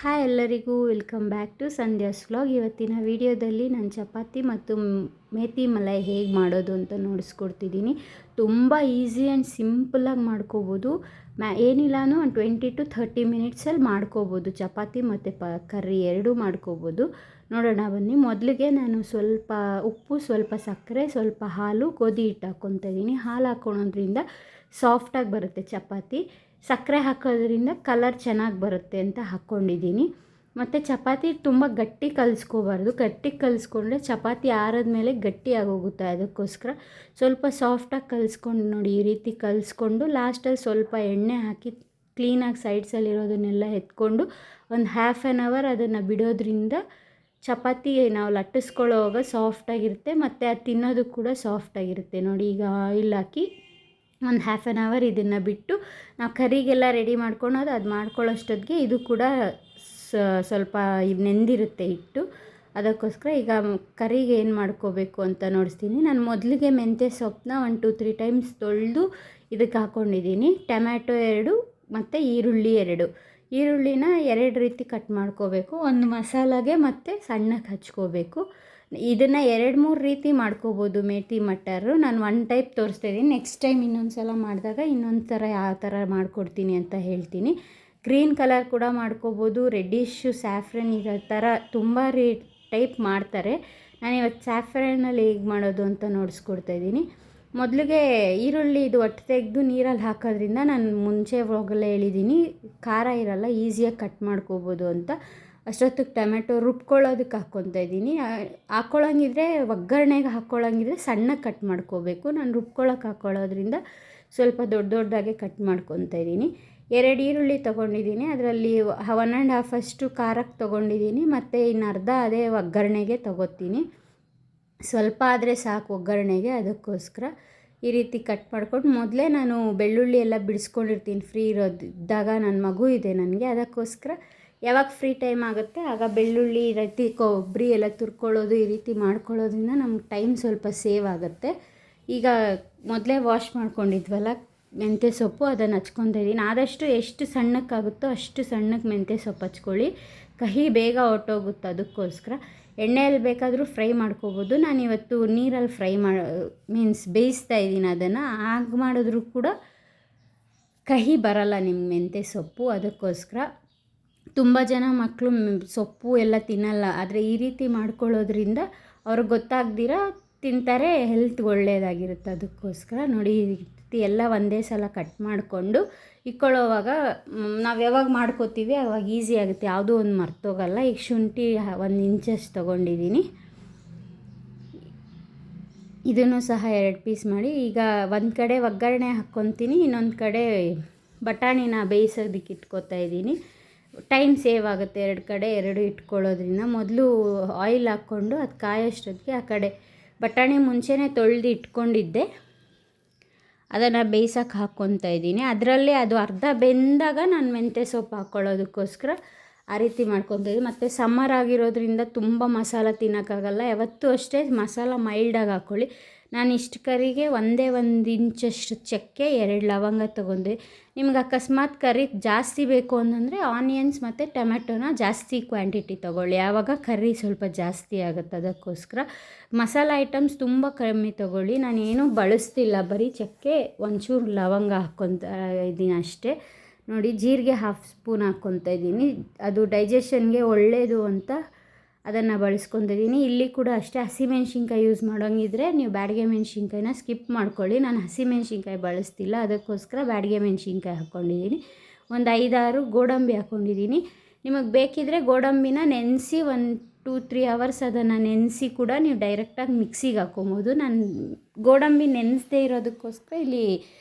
Hi ಎಲ್ಲರಿಗೂ welcome back to Sandhya's vlog. ಇವತ್ತಿನ ವಿಡಿಯೋದಲ್ಲಿ ನಾನು ಚಪಾತಿ ಮತ್ತು ಮೇಥಿ ಮಲೈ ಹೇಗೆ ಮಾಡೋದು ಅಂತ ನೋಡಿಸ್ಕೊಡ್ತಿದ್ದೀನಿ. ತುಂಬ ಈಸಿ ಆ್ಯಂಡ್ ಸಿಂಪಲಾಗಿ ಮಾಡ್ಕೋಬೋದು. ಏನಿಲ್ಲಾನು ಒಂದು 20 to 30 ಮಿನಿಟ್ಸಲ್ಲಿ ಮಾಡ್ಕೋಬೋದು. ಚಪಾತಿ ಮತ್ತು ಕರ್ರಿ ಎರಡೂ ಮಾಡ್ಕೋಬೋದು. ನೋಡೋಣ ಬನ್ನಿ. ಮೊದಲಿಗೆ ನಾನು ಸ್ವಲ್ಪ ಉಪ್ಪು, ಸ್ವಲ್ಪ ಸಕ್ಕರೆ, ಸ್ವಲ್ಪ ಹಾಲು, ಗೋಧಿ ಹಿಟ್ಟು ಹಾಕ್ಕೊತಾ ಇದ್ದೀನಿ. ಹಾಲು ಹಾಕ್ಕೊಳೋದ್ರಿಂದ ಸಾಫ್ಟಾಗಿ ಬರುತ್ತೆ ಚಪಾತಿ. ಸಕ್ಕರೆ ಹಾಕೋದ್ರಿಂದ ಕಲರ್ ಚೆನ್ನಾಗಿ ಬರುತ್ತೆ ಅಂತ ಹಾಕ್ಕೊಂಡಿದ್ದೀನಿ. ಮತ್ತು ಚಪಾತಿ ತುಂಬ ಗಟ್ಟಿ ಕಲಿಸ್ಕೋಬಾರ್ದು. ಗಟ್ಟಿ ಕಲಿಸ್ಕೊಂಡ್ರೆ ಚಪಾತಿ ಆರಿದ ಮೇಲೆ ಗಟ್ಟಿ ಆಗೋಗುತ್ತೆ. ಅದಕ್ಕೋಸ್ಕರ ಸ್ವಲ್ಪ ಸಾಫ್ಟಾಗಿ ಕಲಿಸ್ಕೊಂಡು ನೋಡಿ, ಈ ರೀತಿ ಕಲಿಸ್ಕೊಂಡು ಲಾಸ್ಟಲ್ಲಿ ಸ್ವಲ್ಪ ಎಣ್ಣೆ ಹಾಕಿ ಕ್ಲೀನಾಗಿ ಸೈಡ್ಸಲ್ಲಿರೋದನ್ನೆಲ್ಲ ಎತ್ಕೊಂಡು ಒಂದು ಹಾಫ್ ಆನ್ ಅವರ್ ಅದನ್ನು ಬಿಡೋದ್ರಿಂದ ಚಪಾತಿ ನಾವು ಲಟ್ಟಿಸ್ಕೊಳ್ಳೋವಾಗ ಸಾಫ್ಟಾಗಿರುತ್ತೆ ಮತ್ತು ಅದು ತಿನ್ನೋದಕ್ಕೆ ಕೂಡ ಸಾಫ್ಟಾಗಿರುತ್ತೆ. ನೋಡಿ, ಈಗ ಆಯಿಲ್ ಹಾಕಿ ಒಂದು ಹಾಫ್ ಆನ್ ಅವರ್ ಇದನ್ನು ಬಿಟ್ಟು ನಾವು ಕರಿಗೆಲ್ಲ ರೆಡಿ ಮಾಡ್ಕೊಳೋದು. ಅದು ಮಾಡ್ಕೊಳ್ಳೋಷ್ಟೊತ್ತಿಗೆ ಇದು ಕೂಡ ಸ್ವಲ್ಪ ನೆಂದಿರುತ್ತೆ ಹಿಟ್ಟು. ಅದಕ್ಕೋಸ್ಕರ ಈಗ ಕರಿಗೆ ಏನು ಮಾಡ್ಕೋಬೇಕು ಅಂತ ನೋಡಿಸ್ತೀನಿ. ನಾನು ಮೊದಲಿಗೆ ಮೆಂತ್ಯ ಸೊಪ್ಪನ್ನ 1-2-3 ಟೈಮ್ಸ್ ತೊಳೆದು ಇದಕ್ಕೆ ಹಾಕ್ಕೊಂಡಿದ್ದೀನಿ. ಟೊಮ್ಯಾಟೊ 2 ಮತ್ತು ಈರುಳ್ಳಿ 2. ಈರುಳ್ಳಿನ 2 ರೀತಿ ಕಟ್ ಮಾಡ್ಕೋಬೇಕು. ಒಂದು ಮಸಾಲಾಗೆ ಮತ್ತು ಸಣ್ಣಕ್ಕೆ ಹಚ್ಕೋಬೇಕು. ಇದನ್ನು 2-3 ರೀತಿ ಮಾಡ್ಕೋಬೋದು ಮೇಥಿ ಮಟರು. ನಾನು ಒನ್ ಟೈಪ್ ತೋರಿಸ್ತಾಯಿದ್ದೀನಿ. ನೆಕ್ಸ್ಟ್ ಟೈಮ್ ಇನ್ನೊಂದು ಸಲ ಮಾಡಿದಾಗ ಇನ್ನೊಂದು ಥರ ಯಾವ ಥರ ಮಾಡ್ಕೊಡ್ತೀನಿ ಅಂತ ಹೇಳ್ತೀನಿ. ಗ್ರೀನ್ ಕಲರ್ ಕೂಡ ಮಾಡ್ಕೋಬೋದು, ರೆಡ್ಡಿಶು ಸ್ಯಾಫ್ರನ್ ಇರೋ ಥರ ತುಂಬ ಟೈಪ್ ಮಾಡ್ತಾರೆ. ನಾನಿವತ್ತು ಸ್ಯಾಫ್ರನಲ್ಲಿ ಹೇಗೆ ಮಾಡೋದು ಅಂತ ನೋಡಿಸ್ಕೊಡ್ತಾಯಿದ್ದೀನಿ. ಮೊದಲಿಗೆ ಈರುಳ್ಳಿ ಇದು ಒಟ್ಟು ತೆಗೆದು ನೀರಲ್ಲಿ ಹಾಕೋದ್ರಿಂದ ನಾನು ಮುಂಚೆ ಹೋಗಲ್ಲ ಹೇಳಿದ್ದೀನಿ, ಖಾರ ಇರಲ್ಲ, ಈಸಿಯಾಗಿ ಕಟ್ ಮಾಡ್ಕೋಬೋದು ಅಂತ. ಅಷ್ಟೊತ್ತಿಗೆ ಟೊಮೆಟೊ ರುಬ್ಕೊಳ್ಳೋದಕ್ಕೆ ಹಾಕ್ಕೊತಾ ಇದ್ದೀನಿ. ಹಾಕ್ಕೊಳ್ಳೋಂಗಿದ್ರೆ ಒಗ್ಗರಣೆಗೆ ಹಾಕ್ಕೊಳ್ಳೋಂಗಿದ್ರೆ ಸಣ್ಣಗೆ ಕಟ್ ಮಾಡ್ಕೋಬೇಕು. ನಾನು ರುಬ್ಕೊಳ್ಳೋಕೆ ಹಾಕ್ಕೊಳ್ಳೋದ್ರಿಂದ ಸ್ವಲ್ಪ ದೊಡ್ಡದಾಗೆ ಕಟ್ ಮಾಡ್ಕೊತಾ ಇದ್ದೀನಿ. 2 ಈರುಳ್ಳಿ ತೊಗೊಂಡಿದ್ದೀನಿ. ಅದರಲ್ಲಿ 1.5 ಅಷ್ಟು ಖಾರಕ್ಕೆ ತೊಗೊಂಡಿದ್ದೀನಿ ಮತ್ತು ಇನ್ನು ಅರ್ಧ ಅದೇ ಒಗ್ಗರಣೆಗೆ ತೊಗೋತೀನಿ. ಸ್ವಲ್ಪ ಆದರೆ ಸಾಕು ಒಗ್ಗರಣೆಗೆ. ಅದಕ್ಕೋಸ್ಕರ ಈ ರೀತಿ ಕಟ್ ಮಾಡ್ಕೊಂಡು ಮೊದಲೇ ನಾನು ಬೆಳ್ಳುಳ್ಳಿ ಎಲ್ಲ ಬಿಡಿಸ್ಕೊಂಡಿರ್ತೀನಿ. ಫ್ರೀ ಇರೋದಿದ್ದಾಗ ನನ್ನ ಮಗು ಇದೆ ನನಗೆ. ಅದಕ್ಕೋಸ್ಕರ ಯಾವಾಗ ಫ್ರೀ ಟೈಮ್ ಆಗುತ್ತೆ ಆಗ ಬೆಳ್ಳುಳ್ಳಿ ಈ ರೀತಿ ಕೊಬ್ಬರಿ ಎಲ್ಲ ತುರ್ಕೊಳ್ಳೋದು ಈ ರೀತಿ ಮಾಡ್ಕೊಳ್ಳೋದ್ರಿಂದ ನಮ್ಗೆ ಟೈಮ್ ಸ್ವಲ್ಪ ಸೇವ್ ಆಗುತ್ತೆ. ಈಗ ಮೊದಲೇ ವಾಶ್ ಮಾಡ್ಕೊಂಡಿದ್ವಲ್ಲ ಮೆಂತ್ಯ ಸೊಪ್ಪು, ಅದನ್ನು ಹಚ್ಕೊತಾ ಇದ್ದೀನಿ. ಆದಷ್ಟು ಎಷ್ಟು ಸಣ್ಣಕ್ಕಾಗುತ್ತೋ ಅಷ್ಟು ಸಣ್ಣಕ್ಕೆ ಮೆಂತ್ಯ ಸೊಪ್ಪು ಹಚ್ಕೊಳ್ಳಿ. ಕಹಿ ಬೇಗ ಹೊರ್ಟೋಗುತ್ತೆ. ಅದಕ್ಕೋಸ್ಕರ ಎಣ್ಣೆಯಲ್ಲಿ ಬೇಕಾದರೂ ಫ್ರೈ ಮಾಡ್ಕೋಬೋದು. ನಾನಿವತ್ತು ನೀರಲ್ಲಿ ಫ್ರೈ ಬೇಯಿಸ್ತಾ ಇದ್ದೀನಿ. ಅದನ್ನು ಹಾಗೆ ಮಾಡಿದ್ರೂ ಕೂಡ ಕಹಿ ಬರಲ್ಲ ನಿಮ್ಮ ಮೆಂತ್ಯ ಸೊಪ್ಪು. ಅದಕ್ಕೋಸ್ಕರ ತುಂಬ ಜನ ಮಕ್ಕಳು ಸೊಪ್ಪು ಎಲ್ಲ ತಿನ್ನಲ್ಲ. ಆದರೆ ಈ ರೀತಿ ಮಾಡ್ಕೊಳ್ಳೋದ್ರಿಂದ ಅವ್ರಿಗೆ ಗೊತ್ತಾಗ್ದಿರ ತಿಂತಾರೆ, ಹೆಲ್ತ್ ಒಳ್ಳೆಯದಾಗಿರುತ್ತೆ. ಅದಕ್ಕೋಸ್ಕರ ನೋಡಿ, ಈ ರೀತಿ ಎಲ್ಲ ಒಂದೇ ಸಲ ಕಟ್ ಮಾಡಿಕೊಂಡು ಇಕ್ಕೊಳ್ಳೋವಾಗ ನಾವು ಯಾವಾಗ ಮಾಡ್ಕೋತೀವಿ ಆವಾಗ ಈಸಿ ಆಗುತ್ತೆ, ಯಾವುದೂ ಒಂದು ಮರ್ತೋಗಲ್ಲ. ಈಗ ಶುಂಠಿ 1 ಇಂಚಷ್ಟು ತೊಗೊಂಡಿದ್ದೀನಿ. ಇದನ್ನು ಸಹ 2 ಪೀಸ್ ಮಾಡಿ ಈಗ ಒಂದು ಕಡೆ ಒಗ್ಗರಣೆ ಹಾಕ್ಕೊತೀನಿ, ಇನ್ನೊಂದು ಕಡೆ ಬಟಾಣಿನ ಬೇಯಿಸೋದಕ್ಕೆ ಇಟ್ಕೋತಾ ಇದ್ದೀನಿ. ಟೈಮ್ ಸೇವ್ ಆಗುತ್ತೆ 2 ಕಡೆ 2 ಇಟ್ಕೊಳ್ಳೋದ್ರಿಂದ. ಮೊದಲು ಆಯಿಲ್ ಹಾಕ್ಕೊಂಡು ಅದು ಕಾಯೋಷ್ಟೊತ್ತಿಗೆ ಆ ಕಡೆ ಬಟಾಣಿ ಮುಂಚೆನೇ ತೊಳೆದು ಇಟ್ಕೊಂಡಿದ್ದೆ, ಅದನ್ನು ಬೇಯಿಸೋಕೆ ಹಾಕ್ಕೊತಾ ಇದ್ದೀನಿ. ಅದರಲ್ಲೇ ಅದು ಅರ್ಧ ಬೆಂದಾಗ ನಾನು ಮೆಂತ್ಯ ಸೊಪ್ಪು ಹಾಕ್ಕೊಳ್ಳೋದಕ್ಕೋಸ್ಕರ ಆ ರೀತಿ ಮಾಡ್ಕೊತಾ ಇದ್ದೀನಿ. ಮತ್ತು ಸಮ್ಮರ್ ಆಗಿರೋದ್ರಿಂದ ತುಂಬ ಮಸಾಲ ತಿನ್ನೋಕ್ಕಾಗಲ್ಲ. ಯಾವತ್ತೂ ಅಷ್ಟೇ ಮಸಾಲ ಮೈಲ್ಡಾಗಿ ಹಾಕ್ಕೊಳ್ಳಿ. ನಾನು ಇಷ್ಟು ಕರಿಗೆ 1 ಇಂಚಷ್ಟು ಚಕ್ಕೆ, 2 ಲವಂಗ ತೊಗೊಂಡೆ. ನಿಮ್ಗೆ ಅಕಸ್ಮಾತ್ ಕರಿ ಜಾಸ್ತಿ ಬೇಕು ಅಂತಂದರೆ ಆನಿಯನ್ಸ್ ಮತ್ತು ಟೊಮೆಟೊನ ಜಾಸ್ತಿ ಕ್ವಾಂಟಿಟಿ ತೊಗೊಳ್ಳಿ, ಆವಾಗ ಕರ್ರಿ ಸ್ವಲ್ಪ ಜಾಸ್ತಿ ಆಗುತ್ತೆ. ಅದಕ್ಕೋಸ್ಕರ ಮಸಾಲ ಐಟಮ್ಸ್ ತುಂಬ ಕಮ್ಮಿ ತೊಗೊಳ್ಳಿ. ನಾನು ಏನೂ ಬಳಸ್ತಿಲ್ಲ, ಬರೀ ಚಕ್ಕೆ, ಒಂಚೂರು ಲವಂಗ ಹಾಕ್ಕೊತಾ ಇದ್ದೀನಿ ಅಷ್ಟೇ. ನೋಡಿ, ಜೀರಿಗೆ 1/2 ಸ್ಪೂನ್ ಹಾಕ್ಕೊತಾ ಇದ್ದೀನಿ. ಅದು ಡೈಜೆಷನ್ಗೆ ಒಳ್ಳೆಯದು ಅಂತ ಅದನ್ನು ಬಳಸ್ಕೊತಿದ್ದೀನಿ. ಇಲ್ಲಿ ಕೂಡ ಅಷ್ಟೇ, ಹಸಿಮೆಣ್ಸಿನ್ಕಾಯಿ ಯೂಸ್ ಮಾಡೋಂಗಿದ್ರೆ ನೀವು ಬ್ಯಾಡಗೆ ಮೆಣ್ಸಿನ್ಕಾಯಿನ ಸ್ಕಿಪ್ ಮಾಡ್ಕೊಳ್ಳಿ. ನಾನು ಹಸಿಮೆಣ್ಸಿನ್ಕಾಯಿ ಬಳಸ್ತಿಲ್ಲ, ಅದಕ್ಕೋಸ್ಕರ ಬ್ಯಾಡಗೆ ಮೆಣ್ಸಿನ್ಕಾಯಿ ಹಾಕ್ಕೊಂಡಿದ್ದೀನಿ. ಒಂದು 5-6 ಗೋಡಂಬಿ ಹಾಕ್ಕೊಂಡಿದ್ದೀನಿ. ನಿಮಗೆ ಬೇಕಿದ್ದರೆ ಗೋಡಂಬಿನ ನೆನೆಸಿ 1-2-3 ಅವರ್ಸ್ ಅದನ್ನು ನೆನೆಸಿ ಕೂಡ ನೀವು ಡೈರೆಕ್ಟಾಗಿ ಮಿಕ್ಸಿಗೆ ಹಾಕ್ಕೊಬೋದು. ನಾನು ಗೋಡಂಬಿ ನೆನೆಸದೇ ಇರೋದಕ್ಕೋಸ್ಕರ ಇಲ್ಲಿ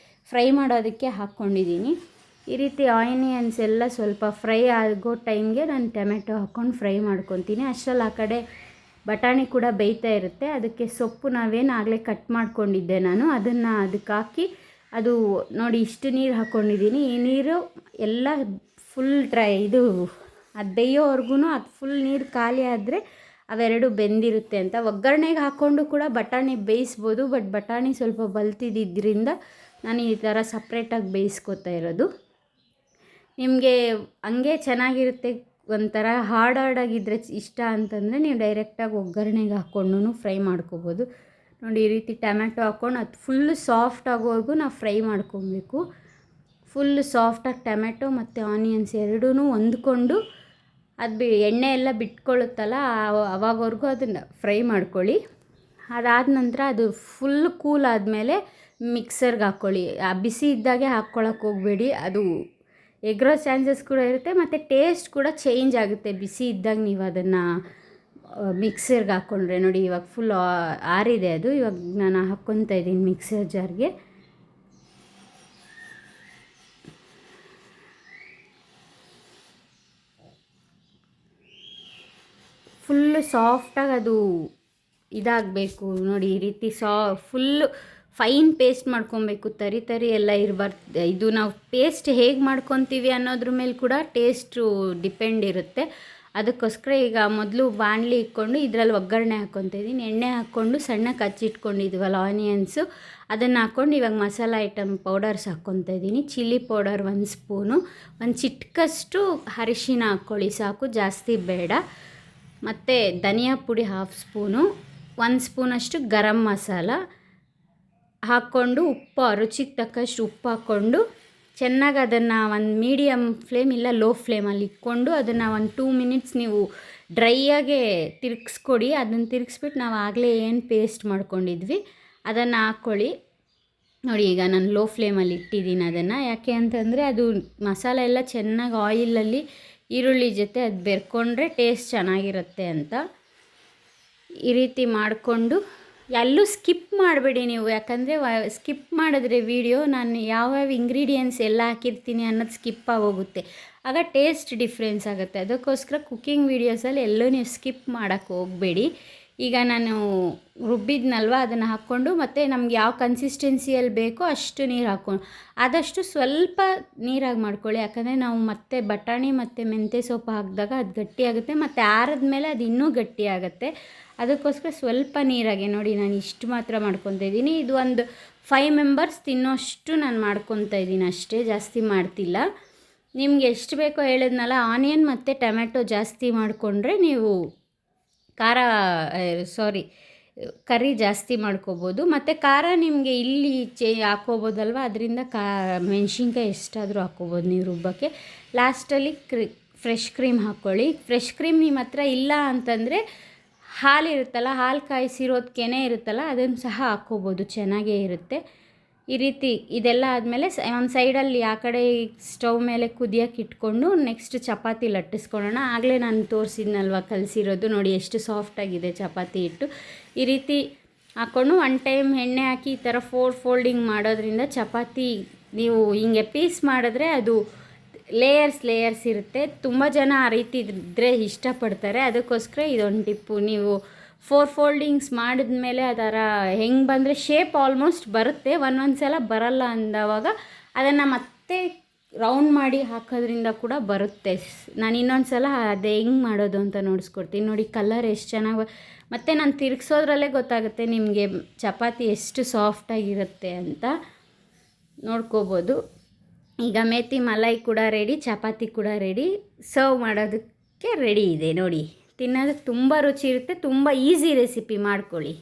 ಫ್ರೈ ಮಾಡೋದಕ್ಕೆ ಹಾಕ್ಕೊಂಡಿದ್ದೀನಿ. ಈ ರೀತಿ ಆನಿಯನ್ಸ್ ಎಲ್ಲ ಸ್ವಲ್ಪ ಫ್ರೈ ಆಗೋ ಟೈಮ್ಗೆ ನಾನು ಟೊಮೆಟೊ ಹಾಕ್ಕೊಂಡು ಫ್ರೈ ಮಾಡ್ಕೊತೀನಿ. ಅಷ್ಟರಲ್ಲಿ ಆ ಕಡೆ ಬಟಾಣಿ ಕೂಡ ಬೇಯ್ತಾ ಇರುತ್ತೆ. ಅದಕ್ಕೆ ಸೊಪ್ಪು ನಾವೇನು ಆಗಲೇ ಕಟ್ ಮಾಡ್ಕೊಂಡಿದ್ದೆ ನಾನು, ಅದನ್ನು ಅದಕ್ಕೆ ಹಾಕಿ ಅದು ನೋಡಿ ಇಷ್ಟು ನೀರು ಹಾಕ್ಕೊಂಡಿದ್ದೀನಿ. ಈ ನೀರು ಎಲ್ಲ ಫುಲ್ ಅದು ಬೇಯೋವರೆಗೂ ಅದು ಫುಲ್ ನೀರು ಖಾಲಿ ಆದರೆ ಅವೆರಡು ಬೆಂದಿರುತ್ತೆ ಅಂತ. ಒಗ್ಗರಣೆಗೆ ಹಾಕ್ಕೊಂಡು ಕೂಡ ಬಟಾಣಿ ಬೇಯಿಸ್ಬೋದು, ಬಟ್ ಬಟಾಣಿ ಸ್ವಲ್ಪ ಬಲ್ತಿದ್ದರಿಂದ ನಾನು ಈ ಥರ ಸಪ್ರೇಟಾಗಿ ಬೇಯಿಸ್ಕೊತಾ ಇರೋದು. ನಿಮಗೆ ಹಂಗೆ ಚೆನ್ನಾಗಿರುತ್ತೆ ಒಂಥರ ಹಾರ್ಡಾಗಿದ್ದರೆ ಇಷ್ಟ ಅಂತಂದರೆ ನೀವು ಡೈರೆಕ್ಟಾಗಿ ಒಗ್ಗರಣೆಗೆ ಹಾಕ್ಕೊಂಡು ಫ್ರೈ ಮಾಡ್ಕೋಬೋದು. ನೋಡಿ ಈ ರೀತಿ ಟೊಮ್ಯಾಟೊ ಹಾಕ್ಕೊಂಡು ಅದು ಫುಲ್ಲು ಸಾಫ್ಟ್ ಆಗೋವರೆಗೂ ನಾವು ಫ್ರೈ ಮಾಡ್ಕೊಬೇಕು. ಫುಲ್ ಸಾಫ್ಟಾಗಿ ಟೊಮ್ಯಾಟೊ ಮತ್ತು ಆನಿಯನ್ಸ್ ಎರಡೂ ಹೊಂದ್ಕೊಂಡು ಅದು ಎಣ್ಣೆ ಎಲ್ಲ ಬಿಟ್ಕೊಳ್ಳುತ್ತಲ್ಲ ಅವಾಗವರೆಗೂ ಅದನ್ನು ಫ್ರೈ ಮಾಡ್ಕೊಳ್ಳಿ. ಅದಾದ ನಂತರ ಅದು ಫುಲ್ ಕೂಲ್ ಆದಮೇಲೆ ಮಿಕ್ಸರ್ಗೆ ಹಾಕ್ಕೊಳ್ಳಿ. ಆ ಬಿಸಿ ಇದ್ದಾಗೆ ಹಾಕ್ಕೊಳಕ್ಕೆ ಹೋಗಬೇಡಿ, ಅದು ಎಗ್ರೋ ಚಾನ್ಸಸ್ ಕೂಡ ಇರುತ್ತೆ ಮತ್ತು ಟೇಸ್ಟ್ ಕೂಡ ಚೇಂಜ್ ಆಗುತ್ತೆ ಬಿಸಿ ಇದ್ದಾಗ ನೀವು ಅದನ್ನು ಮಿಕ್ಸರ್ಗೆ ಹಾಕ್ಕೊಂಡ್ರೆ. ನೋಡಿ ಇವಾಗ ಫುಲ್ ಆರಿದೆ ಅದು, ಇವಾಗ ನಾನು ಹಾಕ್ಕೊತಾ ಇದ್ದೀನಿ ಮಿಕ್ಸರ್ ಜಾರ್ಗೆ. ಫುಲ್ಲು ಸಾಫ್ಟಾಗಿ ಅದು ಇದಾಗಬೇಕು ನೋಡಿ, ಈ ರೀತಿ ಫುಲ್ಲು ಫೈನ್ ಪೇಸ್ಟ್ ಮಾಡ್ಕೊಬೇಕು, ತರಿ ತರಿ ಎಲ್ಲ ಇರಬಾರ್ದು. ಇದು ನಾವು ಪೇಸ್ಟ್ ಹೇಗೆ ಮಾಡ್ಕೊತೀವಿ ಅನ್ನೋದ್ರ ಮೇಲೆ ಕೂಡ ಟೇಸ್ಟು ಡಿಪೆಂಡ್ ಇರುತ್ತೆ. ಅದಕ್ಕೋಸ್ಕರ ಈಗ ಮೊದಲು ಬಾಣಲಿ ಇಟ್ಕೊಂಡು ಇದರಲ್ಲಿ ಒಗ್ಗರಣೆ ಹಾಕ್ಕೊತಾ ಇದ್ದೀನಿ. ಎಣ್ಣೆ ಹಾಕ್ಕೊಂಡು ಸಣ್ಣಕ್ಕೆ ಹಚ್ಚಿಟ್ಕೊಂಡಿದ್ವಲ್ಲ ಆನಿಯನ್ಸು, ಅದನ್ನು ಹಾಕ್ಕೊಂಡು ಇವಾಗ ಮಸಾಲ ಐಟಮ್ ಪೌಡರ್ಸ್ ಹಾಕ್ಕೊತಾ ಇದ್ದೀನಿ. ಚಿಲ್ಲಿ ಪೌಡರ್ 1 ಸ್ಪೂನು, ಒಂದು ಚಿಟ್ಕಷ್ಟು ಅರಿಶಿನ ಹಾಕ್ಕೊಳ್ಳಿ ಸಾಕು, ಜಾಸ್ತಿ ಬೇಡ. ಮತ್ತು ಧನಿಯಾ ಪುಡಿ 1/2 ಸ್ಪೂನು, 1 ಸ್ಪೂನಷ್ಟು ಗರಂ ಮಸಾಲ ಹಾಕ್ಕೊಂಡು ಉಪ್ಪು ರುಚಿಗೆ ತಕ್ಕಷ್ಟು ಉಪ್ಪು ಹಾಕ್ಕೊಂಡು ಚೆನ್ನಾಗಿ ಅದನ್ನು ಒಂದು ಮೀಡಿಯಮ್ ಫ್ಲೇಮ್ ಇಲ್ಲ ಲೋ ಫ್ಲೇಮಲ್ಲಿ ಇಟ್ಕೊಂಡು ಅದನ್ನು ಒಂದು 2 ಮಿನಿಟ್ಸ್ ನೀವು ಡ್ರೈಯಾಗೆ ತಿರುಗಿಸ್ಕೊಡಿ. ಅದನ್ನು ತಿರುಗಿಸ್ಬಿಟ್ಟು ನಾವು ಆಗಲೇ ಏನು ಪೇಸ್ಟ್ ಮಾಡ್ಕೊಂಡಿದ್ವಿ ಅದನ್ನು ಹಾಕ್ಕೊಳ್ಳಿ. ನೋಡಿ ಈಗ ನಾನು ಲೋ ಫ್ಲೇಮಲ್ಲಿ ಇಟ್ಟಿದ್ದೀನಿ ಅದನ್ನು, ಯಾಕೆ ಅಂತಂದರೆ ಅದು ಮಸಾಲೆ ಎಲ್ಲ ಚೆನ್ನಾಗಿ ಆಯಿಲಲ್ಲಿ ಈರುಳ್ಳಿ ಜೊತೆ ಅದು ಬೆರ್ಕೊಂಡ್ರೆ ಟೇಸ್ಟ್ ಚೆನ್ನಾಗಿರುತ್ತೆ ಅಂತ. ಈ ರೀತಿ ಮಾಡಿಕೊಂಡು ಎಲ್ಲೂ ಸ್ಕಿಪ್ ಮಾಡಬೇಡಿ ನೀವು, ಯಾಕಂದರೆ ಸ್ಕಿಪ್ ಮಾಡಿದ್ರೆ ವೀಡಿಯೋ ನಾನು ಯಾವ್ಯಾವ ಇಂಗ್ರೀಡಿಯೆಂಟ್ಸ್ ಎಲ್ಲ ಹಾಕಿರ್ತೀನಿ ಅನ್ನೋದು ಸ್ಕಿಪ್ ಆಗೋಗುತ್ತೆ, ಆಗ ಟೇಸ್ಟ್ ಡಿಫ್ರೆನ್ಸ್ ಆಗುತ್ತೆ. ಅದಕ್ಕೋಸ್ಕರ ಕುಕ್ಕಿಂಗ್ ವೀಡಿಯೋಸಲ್ಲಿ ಎಲ್ಲೂ ನೀವು ಸ್ಕಿಪ್ ಮಾಡೋಕ್ಕೆ ಹೋಗಬೇಡಿ. ಈಗ ನಾನು ರುಬ್ಬಿದ್ನಲ್ವ ಅದನ್ನು ಹಾಕ್ಕೊಂಡು ಮತ್ತು ನಮ್ಗೆ ಯಾವ ಕನ್ಸಿಸ್ಟೆನ್ಸಿಯಲ್ಲಿ ಬೇಕೋ ಅಷ್ಟು ನೀರು ಹಾಕ್ಕೊಂಡು, ಆದಷ್ಟು ಸ್ವಲ್ಪ ನೀರಾಗಿ ಮಾಡ್ಕೊಳ್ಳಿ. ಯಾಕಂದರೆ ನಾವು ಮತ್ತೆ ಬಟಾಣಿ ಮತ್ತು ಮೆಂತ್ಯ ಸೊಪ್ಪು ಹಾಕಿದಾಗ ಅದು ಗಟ್ಟಿಯಾಗುತ್ತೆ, ಮತ್ತು ಆರಿದ್ಮೇಲೆ ಅದು ಇನ್ನೂ ಗಟ್ಟಿಯಾಗುತ್ತೆ. ಅದಕ್ಕೋಸ್ಕರ ಸ್ವಲ್ಪ ನೀರಾಗೆ ನೋಡಿ ನಾನು ಇಷ್ಟು ಮಾತ್ರ ಮಾಡ್ಕೊತಾ ಇದ್ದೀನಿ. ಇದು ಒಂದು 5 ಮೆಂಬರ್ಸ್ ತಿನ್ನೋಷ್ಟು ನಾನು ಮಾಡ್ಕೊತಾ ಇದ್ದೀನಿ ಅಷ್ಟೇ, ಜಾಸ್ತಿ ಮಾಡ್ತಿಲ್ಲ. ನಿಮ್ಗೆ ಎಷ್ಟು ಬೇಕೋ ಹೇಳಿದ್ನಲ್ಲ, ಆನಿಯನ್ ಮತ್ತು ಟೊಮ್ಯಾಟೊ ಜಾಸ್ತಿ ಮಾಡಿಕೊಂಡ್ರೆ ನೀವು ಕರಿ ಜಾಸ್ತಿ ಮಾಡ್ಕೋಬೋದು. ಮತ್ತು ಖಾರ ನಿಮಗೆ ಇಲ್ಲಿ ಹಾಕ್ಕೋಬೋದಲ್ವ, ಅದರಿಂದ ಮೆಣಸಿನ್ಕಾಯಿ ಎಷ್ಟಾದರೂ ಹಾಕ್ಕೋಬೋದು ನೀವು ರುಬ್ಬಕ್ಕೆ. ಲಾಸ್ಟಲ್ಲಿ ಫ್ರೆಶ್ ಕ್ರೀಮ್ ಹಾಕ್ಕೊಳ್ಳಿ. ಫ್ರೆಶ್ ಕ್ರೀಮ್ ನಿಮ್ಮ ಹತ್ರ ಇಲ್ಲ ಅಂತಂದರೆ ಹಾಲು ಇರುತ್ತಲ್ಲ, ಹಾಲು ಕಾಯಿಸಿರೋದು ಕೆನೆ ಇರುತ್ತಲ್ಲ, ಅದನ್ನು ಸಹ ಹಾಕ್ಕೋಬೋದು, ಚೆನ್ನಾಗೇ ಇರುತ್ತೆ. ಈ ರೀತಿ ಇದೆಲ್ಲ ಆದಮೇಲೆ ಒಂದು ಸೈಡಲ್ಲಿ ಆ ಕಡೆ ಸ್ಟವ್ ಮೇಲೆ ಕುದಿಯೋಕೆ ಇಟ್ಕೊಂಡು ನೆಕ್ಸ್ಟ್ ಚಪಾತಿ ಲಟ್ಟಿಸ್ಕೊಳ್ಳೋಣ. ಆಗಲೇ ನಾನು ತೋರಿಸಿದ್ನಲ್ವ ಕಲಸಿರೋದು, ನೋಡಿ ಎಷ್ಟು ಸಾಫ್ಟಾಗಿದೆ ಚಪಾತಿ ಹಿಟ್ಟು. ಈ ರೀತಿ ಹಾಕ್ಕೊಂಡು 1 ಟೈಮ್ ಎಣ್ಣೆ ಹಾಕಿ ಈ ಥರ 4 ಫೋಲ್ಡಿಂಗ್ ಮಾಡೋದ್ರಿಂದ ಚಪಾತಿ ನೀವು ಹಿಂಗೆ ಪೀಸ್ ಮಾಡಿದ್ರೆ ಅದು ಲೇಯರ್ಸ್ ಇರುತ್ತೆ. ತುಂಬ ಜನ ಆ ರೀತಿ ಇದ್ದರೆ ಇಷ್ಟಪಡ್ತಾರೆ, ಅದಕ್ಕೋಸ್ಕರ ಇದೊಂದು ಟಿಪ್ಪು. ನೀವು 4 ಫೋಲ್ಡಿಂಗ್ಸ್ ಮಾಡಿದ್ಮೇಲೆ ಅದರ ಹೆಂಗೆ ಬಂದರೆ ಶೇಪ್ ಆಲ್ಮೋಸ್ಟ್ ಬರುತ್ತೆ, ಒಂದೊಂದು ಸಲ ಬರಲ್ಲ ಅಂದವಾಗ ಅದನ್ನು ಮತ್ತೆ ರೌಂಡ್ ಮಾಡಿ ಹಾಕೋದ್ರಿಂದ ಕೂಡ ಬರುತ್ತೆ. ನಾನು ಇನ್ನೊಂದು ಸಲ ಅದು ಹೆಂಗೆ ಮಾಡೋದು ಅಂತ ನೋಡಿಸ್ಕೊಡ್ತೀನಿ. ನೋಡಿ ಕಲರ್ ಎಷ್ಟು ಚೆನ್ನಾಗಿ, ಮತ್ತು ನಾನು ತಿರುಗಿಸೋದ್ರಲ್ಲೇ ಗೊತ್ತಾಗುತ್ತೆ ನಿಮಗೆ ಚಪಾತಿ ಎಷ್ಟು ಸಾಫ್ಟಾಗಿರುತ್ತೆ ಅಂತ ನೋಡ್ಕೋಬೋದು. ಈಗ ಮೇಥಿ ಮಲೈ ಕೂಡ ರೆಡಿ, ಚಪಾತಿ ಕೂಡ ರೆಡಿ, ಸರ್ವ್ ಮಾಡೋದಕ್ಕೆ ರೆಡಿ ಇದೆ ನೋಡಿ. ತಿನ್ನೋದಕ್ಕೆ ತುಂಬ ರುಚಿ ಇರುತ್ತೆ, ತುಂಬ ಈಸಿ ರೆಸಿಪಿ ಮಾಡ್ಕೊಳ್ಳಿ.